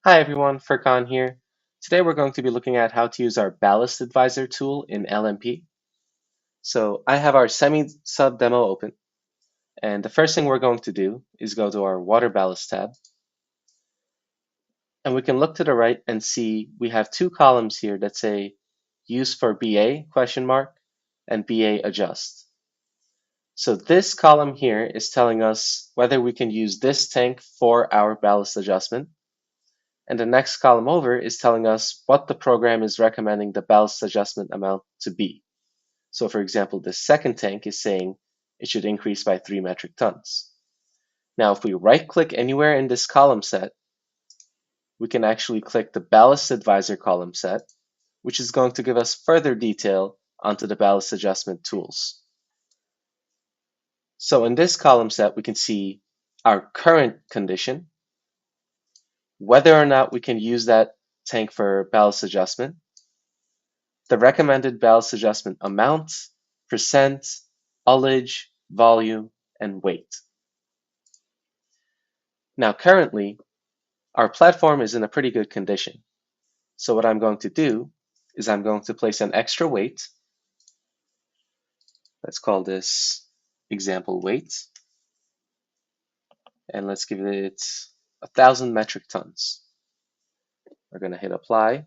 Hi everyone, Furkan here. Today we're going to be looking at how to use our Ballast Advisor tool in LMP. So I have our semi-sub demo open, and the first thing we're going to do is go to our Water Ballast tab, and we can look to the right and see we have two columns here that say Use for BA question mark and BA Adjust. So this column here is telling us whether we can use this tank for our ballast adjustment. And the next column over is telling us what the program is recommending the ballast adjustment amount to be. So for example, the second tank is saying it should increase by 3 metric tons. Now, if we right click anywhere in this column set, we can actually click the Ballast Advisor column set, which is going to give us further detail onto the ballast adjustment tools. So in this column set, we can see our current condition, whether or not we can use that tank for ballast adjustment, the recommended ballast adjustment amount, percent, ullage, volume, and weight. Now, currently, our platform is in a pretty good condition. So what I'm going to do is I'm going to place an extra weight. Let's call this example weight, and let's give it 1,000 metric tons. We're going to hit apply.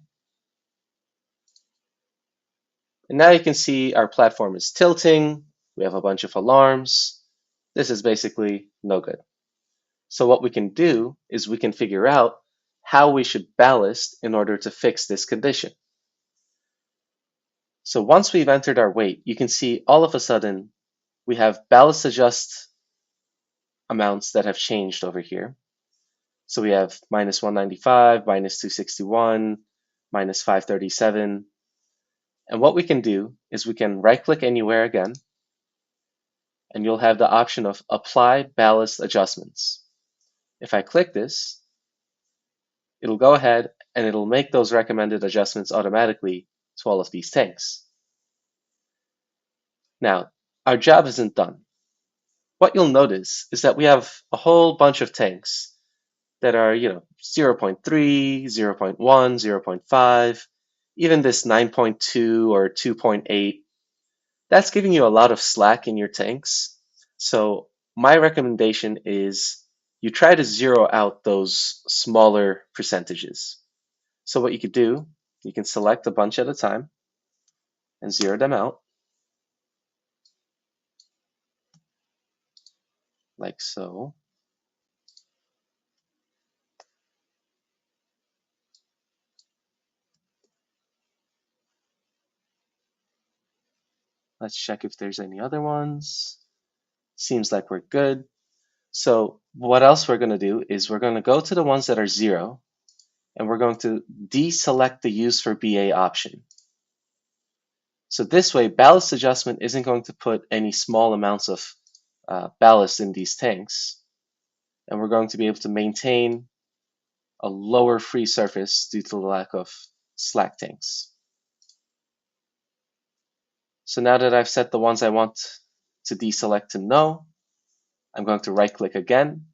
And now you can see our platform is tilting. We have a bunch of alarms. This is basically no good. So what we can do is we can figure out how we should ballast in order to fix this condition. So once we've entered our weight, you can see all of a sudden we have ballast adjust amounts that have changed over here. So we have minus 195, minus 261, minus 537. And what we can do is we can right click anywhere again, and you'll have the option of apply ballast adjustments. If I click this, it'll go ahead and it'll make those recommended adjustments automatically to all of these tanks. Now, our job isn't done. What you'll notice is that we have a whole bunch of tanks that are, 0.3, 0.1, 0.5, even this 9.2 or 2.8. That's giving you a lot of slack in your tanks. So my recommendation is you try to zero out those smaller percentages. So what you could do, you can select a bunch at a time and zero them out, like so. Let's check if there's any other ones. Seems like we're good. So what else we're going to do is we're going to go to the ones that are zero, and we're going to deselect the use for BA option. So this way, ballast adjustment isn't going to put any small amounts of ballast in these tanks, and we're going to be able to maintain a lower free surface due to the lack of slack tanks. So now that I've set the ones I want to deselect to no, I'm going to right click again,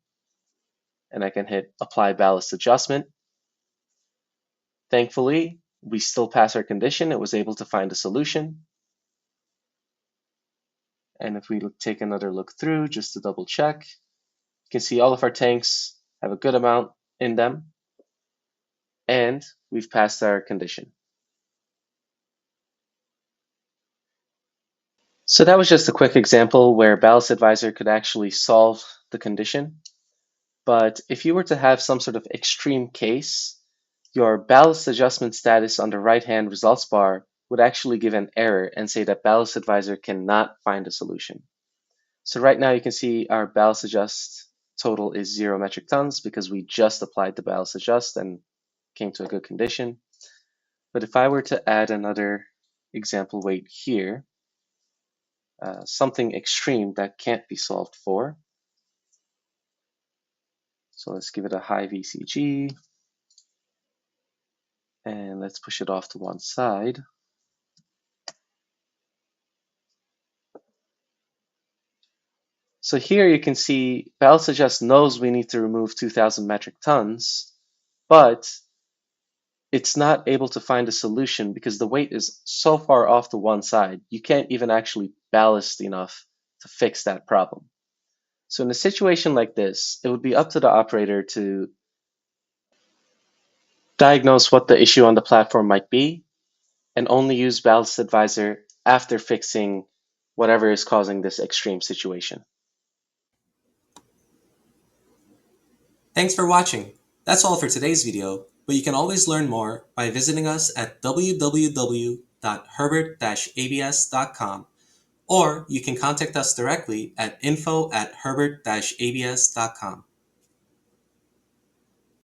and I can hit apply ballast adjustment. Thankfully, we still pass our condition. It was able to find a solution. And if we take another look through just to double check, you can see all of our tanks have a good amount in them, and we've passed our condition. So that was just a quick example where Ballast Advisor could actually solve the condition. But if you were to have some sort of extreme case, your ballast adjustment status on the right-hand results bar would actually give an error and say that Ballast Advisor cannot find a solution. So right now you can see our ballast adjust total is 0 metric tons because we just applied the ballast adjust and came to a good condition. But if I were to add another example weight here, something extreme that can't be solved for. So let's give it a high VCG, and let's push it off to one side. So here you can see Ballast Adjust knows we need to remove 2,000 metric tons, but it's not able to find a solution because the weight is so far off to one side, you can't even actually ballast enough to fix that problem. So in a situation like this, it would be up to the operator to diagnose what the issue on the platform might be and only use Ballast Advisor after fixing whatever is causing this extreme situation. Thanks for watching. That's all for today's video, but you can always learn more by visiting us at www.herbert-abs.com, or you can contact us directly at info@herbert-abs.com.